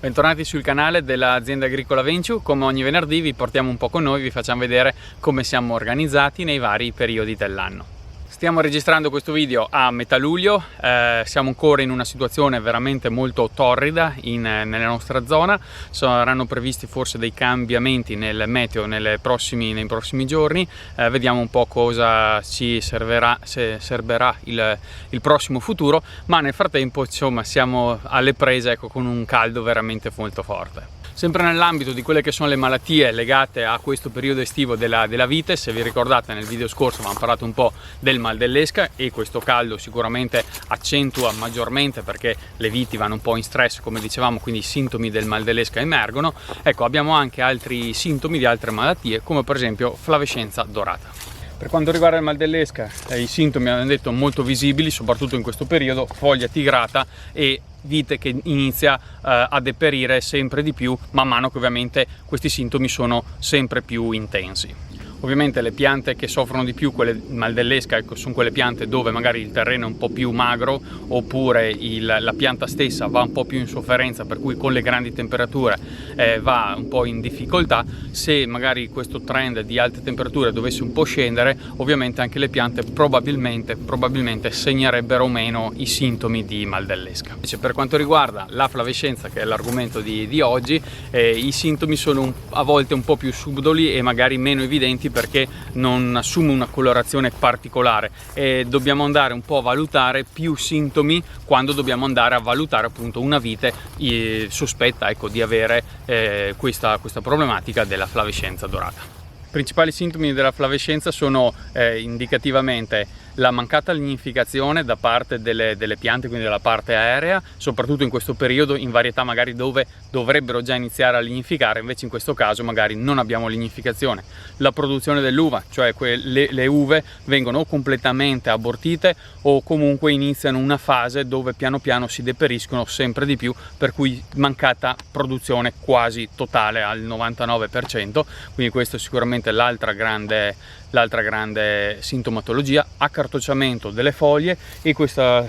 Bentornati sul canale dell'azienda agricola Venciu. Come ogni venerdì vi portiamo un po' con noi, vi facciamo vedere come siamo organizzati nei vari periodi dell'anno. Stiamo registrando questo video a metà luglio, siamo ancora in una situazione veramente molto torrida nella nostra zona. Saranno previsti forse dei cambiamenti nel meteo nei prossimi giorni, vediamo un po' cosa ci servirà il prossimo futuro, ma nel frattempo insomma siamo alle prese, ecco, con un caldo veramente molto forte. Sempre nell'ambito di quelle che sono le malattie legate a questo periodo estivo della vite, se vi ricordate nel video scorso avevamo parlato un po' del mal dell'esca e questo caldo sicuramente accentua maggiormente perché le viti vanno un po' in stress, come dicevamo, quindi i sintomi del mal dell'esca emergono. Ecco, abbiamo anche altri sintomi di altre malattie, come per esempio flavescenza dorata. Per quanto riguarda il mal dell'esca, i sintomi, abbiamo detto, molto visibili, soprattutto in questo periodo: foglia tigrata e vite che inizia a deperire sempre di più man mano che ovviamente questi sintomi sono sempre più intensi. Ovviamente le piante che soffrono di più quelle mal dell'esca, ecco, sono quelle piante dove magari il terreno è un po' più magro oppure la pianta stessa va un po' più in sofferenza, per cui con le grandi temperature va un po' in difficoltà. Se magari questo trend di alte temperature dovesse un po' scendere, ovviamente anche le piante probabilmente segnerebbero meno i sintomi di mal dell'esca. Invece per quanto riguarda la flavescenza, che è l'argomento di oggi, i sintomi sono a volte un po' più subdoli e magari meno evidenti perché non assume una colorazione particolare e dobbiamo andare un po' a valutare più sintomi quando dobbiamo andare a valutare appunto una vite sospetta, ecco, di avere questa problematica della flavescenza dorata. I principali sintomi della flavescenza sono indicativamente la mancata lignificazione da parte delle piante, quindi della parte aerea, soprattutto in questo periodo in varietà magari dove dovrebbero già iniziare a lignificare, invece in questo caso magari non abbiamo lignificazione. La produzione dell'uva, cioè le uve vengono o completamente abortite o comunque iniziano una fase dove piano piano si deperiscono sempre di più, per cui mancata produzione quasi totale al 99%, quindi questo è sicuramente l'altra grande sintomatologia. Accartocciamento delle foglie e questo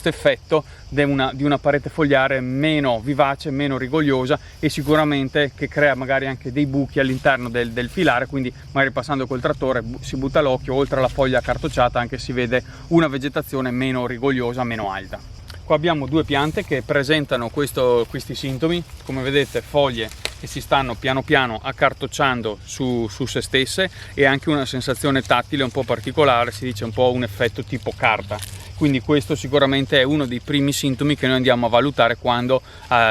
effetto di una parete fogliare meno vivace, meno rigogliosa e sicuramente che crea magari anche dei buchi all'interno del filare, quindi magari passando col trattore si butta l'occhio, oltre alla foglia accartocciata anche si vede una vegetazione meno rigogliosa, meno alta. Qua abbiamo due piante che presentano questi sintomi, come vedete foglie che si stanno piano piano accartocciando su se stesse e anche una sensazione tattile un po' particolare, si dice un po' un effetto tipo carta. Quindi questo sicuramente è uno dei primi sintomi che noi andiamo a valutare quando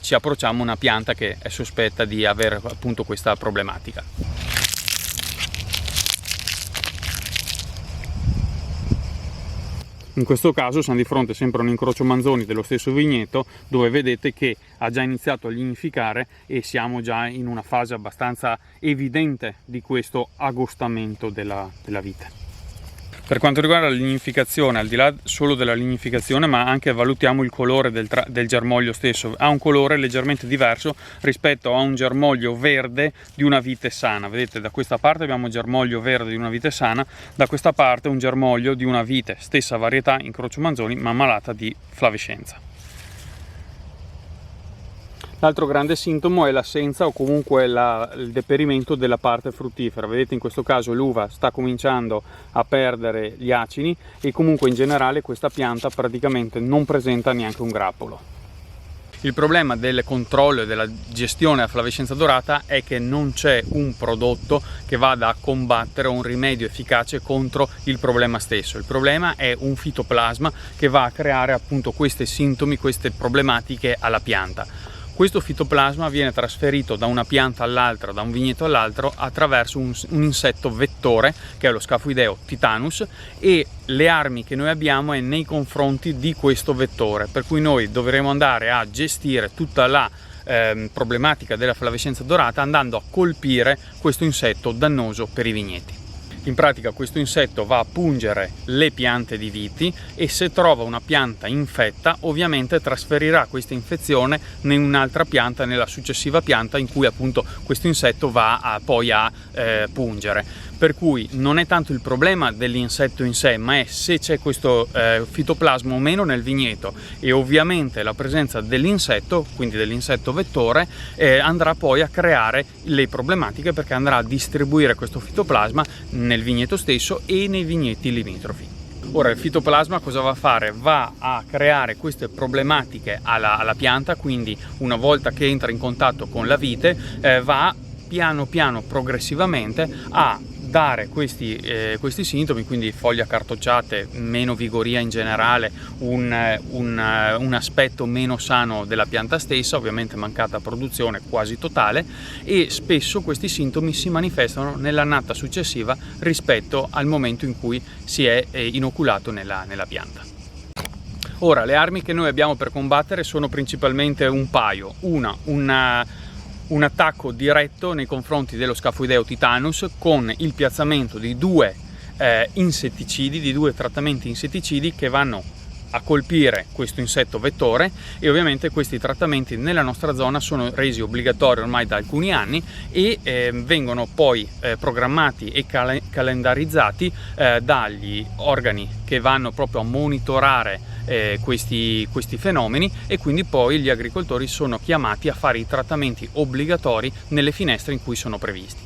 ci approcciamo a una pianta che è sospetta di avere appunto questa problematica. In questo caso siamo di fronte sempre a un incrocio manzoni dello stesso vigneto, dove vedete che ha già iniziato a lignificare e siamo già in una fase abbastanza evidente di questo agostamento della vite. Per quanto riguarda la lignificazione, al di là solo della lignificazione, ma anche valutiamo il colore del germoglio stesso. Ha un colore leggermente diverso rispetto a un germoglio verde di una vite sana. Vedete, da questa parte abbiamo un germoglio verde di una vite sana, da questa parte un germoglio di una vite, stessa varietà, incrocio manzoni, ma malata di flavescenza. L'altro grande sintomo è l'assenza o comunque il deperimento della parte fruttifera. Vedete, in questo caso l'uva sta cominciando a perdere gli acini e comunque in generale questa pianta praticamente non presenta neanche un grappolo. Il problema del controllo e della gestione della flavescenza dorata è che non c'è un prodotto che vada a combattere, un rimedio efficace contro il problema stesso. Il problema è un fitoplasma che va a creare appunto questi sintomi, queste problematiche alla pianta. Questo fitoplasma viene trasferito da una pianta all'altra, da un vigneto all'altro, attraverso un insetto vettore che è lo Scaphoideo titanus, e le armi che noi abbiamo è nei confronti di questo vettore, per cui noi dovremo andare a gestire tutta la problematica della flavescenza dorata andando a colpire questo insetto dannoso per i vigneti. In pratica questo insetto va a pungere le piante di viti e se trova una pianta infetta ovviamente trasferirà questa infezione in un'altra pianta, nella successiva pianta in cui appunto questo insetto va poi a pungere. per cui non è tanto il problema dell'insetto in sé, ma è se c'è questo fitoplasma o meno nel vigneto, e ovviamente la presenza dell'insetto, quindi dell'insetto vettore, andrà poi a creare le problematiche, perché andrà a distribuire questo fitoplasma nel vigneto stesso e nei vigneti limitrofi. Ora, il fitoplasma cosa va a fare? Va a creare queste problematiche alla pianta, quindi una volta che entra in contatto con la vite va piano piano, progressivamente, a dare questi sintomi, quindi foglie accartocciate, meno vigoria in generale, un aspetto meno sano della pianta stessa, ovviamente mancata produzione quasi totale, e spesso questi sintomi si manifestano nell'annata successiva rispetto al momento in cui si è inoculato nella pianta. Ora, le armi che noi abbiamo per combattere sono principalmente un paio. Un attacco diretto nei confronti dello Scaphoideo titanus con il piazzamento di due insetticidi, di due trattamenti insetticidi che vanno a colpire questo insetto vettore, e ovviamente questi trattamenti nella nostra zona sono resi obbligatori ormai da alcuni anni e vengono poi programmati e calendarizzati dagli organi che vanno proprio a monitorare questi fenomeni, e quindi poi gli agricoltori sono chiamati a fare i trattamenti obbligatori nelle finestre in cui sono previsti.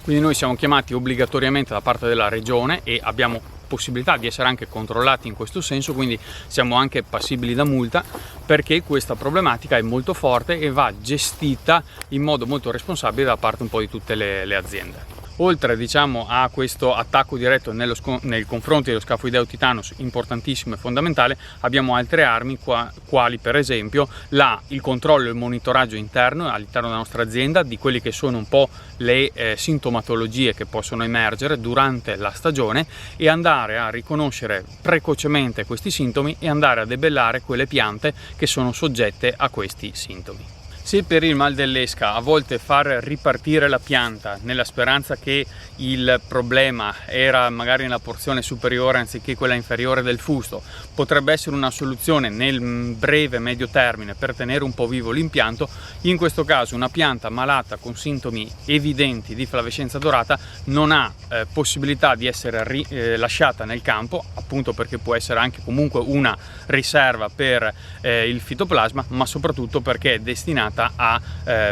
Quindi noi siamo chiamati obbligatoriamente da parte della regione e abbiamo possibilità di essere anche controllati in questo senso, quindi siamo anche passibili da multa, perché questa problematica è molto forte e va gestita in modo molto responsabile da parte un po' di tutte le aziende. Oltre, diciamo, a questo attacco diretto nei confronti dello Scaphoideo titanus, importantissimo e fondamentale, abbiamo altre armi quali per esempio il controllo e il monitoraggio interno all'interno della nostra azienda di quelli che sono un po' le sintomatologie che possono emergere durante la stagione, e andare a riconoscere precocemente questi sintomi e andare a debellare quelle piante che sono soggette a questi sintomi. Se per il mal dell'esca a volte far ripartire la pianta nella speranza che il problema era magari nella porzione superiore anziché quella inferiore del fusto potrebbe essere una soluzione nel breve medio termine per tenere un po' vivo l'impianto, in questo caso una pianta malata con sintomi evidenti di flavescenza dorata non ha possibilità di essere lasciata nel campo, appunto perché può essere anche comunque una riserva per il fitoplasma, ma soprattutto perché è destinata a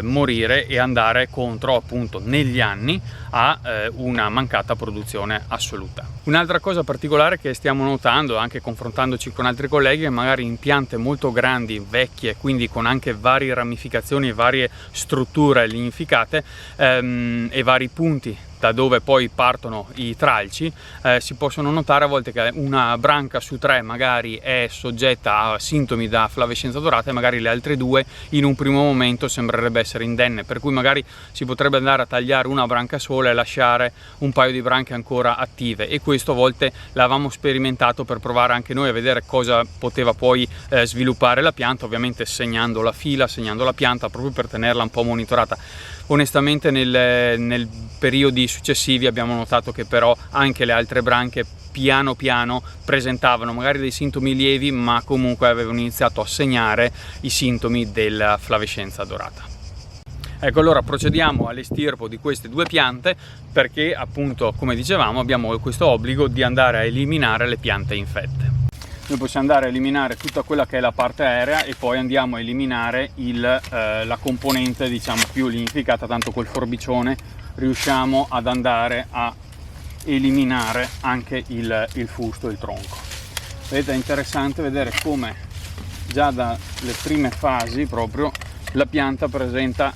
morire e andare contro, appunto, negli anni a una mancata produzione assoluta. Un'altra cosa particolare che stiamo notando, anche confrontandoci con altri colleghi, è magari in piante molto grandi, vecchie, quindi con anche varie ramificazioni e varie strutture lignificate e vari punti da dove poi partono i tralci, si possono notare a volte che una branca su 3 magari è soggetta a sintomi da flavescenza dorata e magari le altre 2 in un primo momento sembrerebbe essere indenne, per cui magari si potrebbe andare a tagliare una branca sola e lasciare un paio di branche ancora attive, e questo a volte l'avevamo sperimentato per provare anche noi a vedere cosa poteva poi sviluppare la pianta, ovviamente segnando la fila, segnando la pianta, proprio per tenerla un po' monitorata. Onestamente nel periodi successivi abbiamo notato che però anche le altre branche piano piano presentavano magari dei sintomi lievi, ma comunque avevano iniziato a segnare i sintomi della flavescenza dorata. Ecco, allora procediamo all'estirpo di queste due piante, perché appunto, come dicevamo, abbiamo questo obbligo di andare a eliminare le piante infette. Noi possiamo andare a eliminare tutta quella che è la parte aerea e poi andiamo a eliminare la componente, diciamo, più lignificata, tanto col forbicione riusciamo ad andare a eliminare anche il fusto, il tronco. Vedete, è interessante vedere come già dalle prime fasi proprio la pianta presenta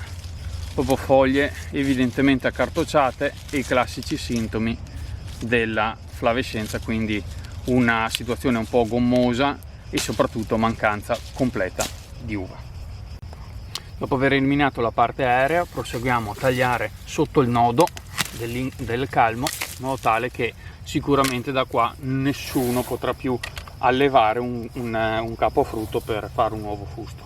proprio foglie evidentemente accartocciate e i classici sintomi della flavescenza, quindi una situazione un po' gommosa e soprattutto mancanza completa di uva. Dopo aver eliminato la parte aerea, proseguiamo a tagliare sotto il nodo del calmo, in modo tale che sicuramente da qua nessuno potrà più allevare un capofrutto per fare un nuovo fusto.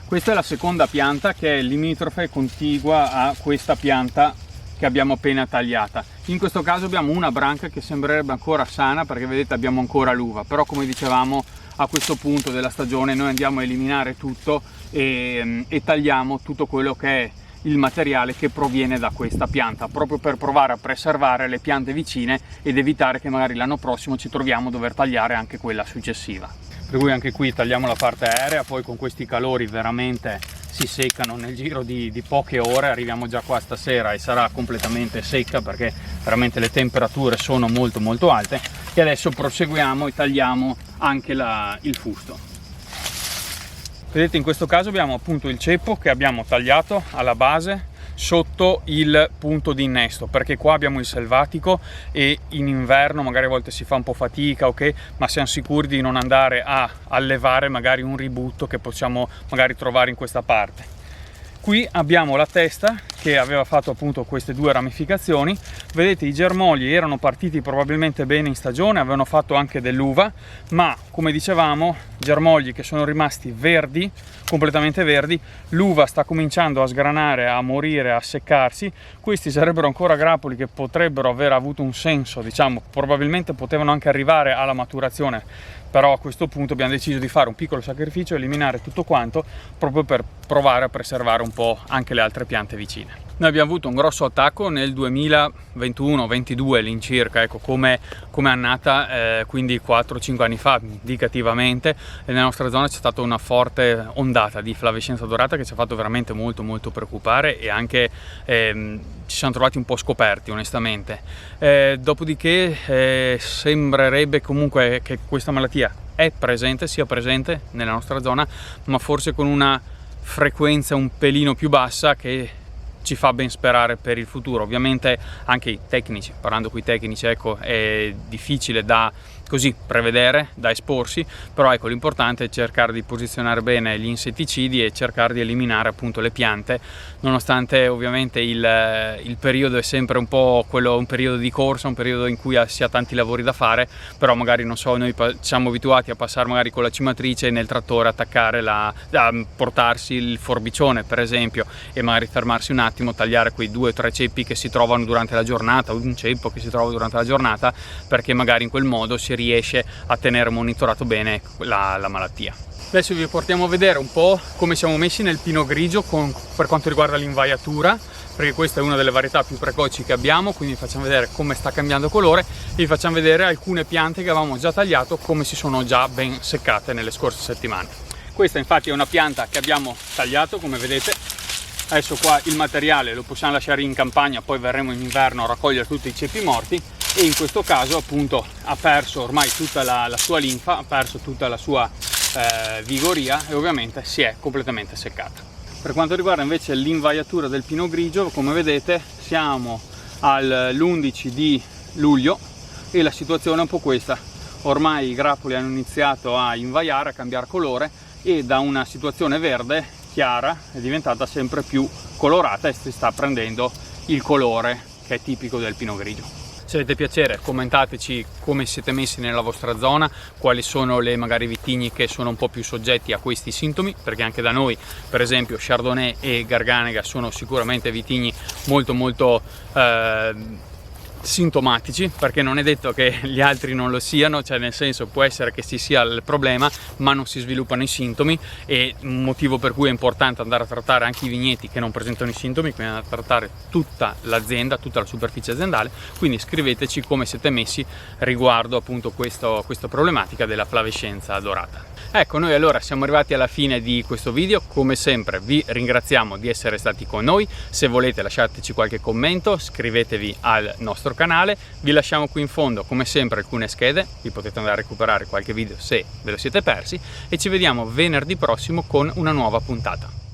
Questa è la seconda pianta, che è limitrofe e contigua a questa pianta che abbiamo appena tagliata. In questo caso abbiamo una branca che sembrerebbe ancora sana, perché vedete abbiamo ancora l'uva, però come dicevamo a questo punto della stagione noi andiamo a eliminare tutto e tagliamo tutto quello che è il materiale che proviene da questa pianta, proprio per provare a preservare le piante vicine ed evitare che magari l'anno prossimo ci troviamo a dover tagliare anche quella successiva. Per cui anche qui tagliamo la parte aerea, poi con questi calori veramente si seccano nel giro di poche ore. Arriviamo già qua stasera e sarà completamente secca perché veramente le temperature sono molto alte. E adesso proseguiamo e tagliamo anche il fusto. Vedete, in questo caso abbiamo appunto il ceppo che abbiamo tagliato alla base sotto il punto di innesto, perché qua abbiamo il selvatico e in inverno magari a volte si fa un po' fatica, ok, ma siamo sicuri di non andare a allevare magari un ributto che possiamo magari trovare in questa parte. Qui abbiamo la testa che aveva fatto appunto queste due ramificazioni. Vedete, i germogli erano partiti probabilmente bene in stagione, avevano fatto anche dell'uva, ma come dicevamo, germogli che sono rimasti verdi, completamente verdi, l'uva sta cominciando a sgranare, a morire, a seccarsi. Questi sarebbero ancora grappoli che potrebbero aver avuto un senso, diciamo, probabilmente potevano anche arrivare alla maturazione, però a questo punto abbiamo deciso di fare un piccolo sacrificio, eliminare tutto quanto, proprio per provare a preservare un po' anche le altre piante vicine. Noi abbiamo avuto un grosso attacco nel 2021-22 all'incirca, ecco, come annata, quindi 4-5 anni fa indicativamente, e nella nostra zona c'è stata una forte ondata di flavescenza dorata che ci ha fatto veramente molto preoccupare, e anche ci siamo trovati un po' scoperti onestamente. Dopodiché sembrerebbe comunque che questa malattia sia presente nella nostra zona, ma forse con una frequenza un pelino più bassa, che ci fa ben sperare per il futuro. Ovviamente anche i tecnici, parlando con i tecnici, ecco, è difficile da così prevedere, da esporsi, però ecco, l'importante è cercare di posizionare bene gli insetticidi e cercare di eliminare appunto le piante, nonostante ovviamente il periodo è sempre un po' quello, un periodo di corsa, un periodo in cui si ha tanti lavori da fare, però magari, non so, noi siamo abituati a passare magari con la cimatrice nel trattore, attaccare a portarsi il forbicione per esempio, e magari fermarsi un attimo, tagliare quei 2 o 3 ceppi che si trovano durante la giornata, un ceppo che si trova durante la giornata, perché magari in quel modo si riesce a tenere monitorato bene la malattia. Adesso vi portiamo a vedere un po' come siamo messi nel pino grigio per quanto riguarda l'invaiatura, perché questa è una delle varietà più precoci che abbiamo, quindi vi facciamo vedere come sta cambiando colore e vi facciamo vedere alcune piante che avevamo già tagliato, come si sono già ben seccate nelle scorse settimane. Questa infatti è una pianta che abbiamo tagliato, come vedete. Adesso qua il materiale lo possiamo lasciare in campagna, poi verremo in inverno a raccogliere tutti i ceppi morti, e in questo caso appunto ha perso ormai tutta la sua linfa, ha perso tutta la sua vigoria e ovviamente si è completamente seccata. Per quanto riguarda invece l'invaiatura del pino grigio, come vedete siamo all'11 di luglio e la situazione è un po' questa. Ormai i grappoli hanno iniziato a invaiare, a cambiare colore, e da una situazione verde chiara è diventata sempre più colorata e si sta prendendo il colore che è tipico del pino grigio. Se avete piacere, commentateci come siete messi nella vostra zona, quali sono le magari vitigni che sono un po' più soggetti a questi sintomi, perché anche da noi per esempio Chardonnay e Garganega sono sicuramente vitigni molto sintomatici, perché non è detto che gli altri non lo siano, cioè nel senso, può essere che ci sia il problema ma non si sviluppano i sintomi, e un motivo per cui è importante andare a trattare anche i vigneti che non presentano i sintomi, quindi andare a trattare tutta l'azienda, tutta la superficie aziendale. Quindi scriveteci come siete messi riguardo appunto questa problematica della flavescenza dorata. Ecco, noi allora siamo arrivati alla fine di questo video. Come sempre vi ringraziamo di essere stati con noi. Se volete lasciateci qualche commento, iscrivetevi al nostro canale. Vi lasciamo qui in fondo come sempre alcune schede, vi potete andare a recuperare qualche video se ve lo siete persi, e ci vediamo venerdì prossimo con una nuova puntata.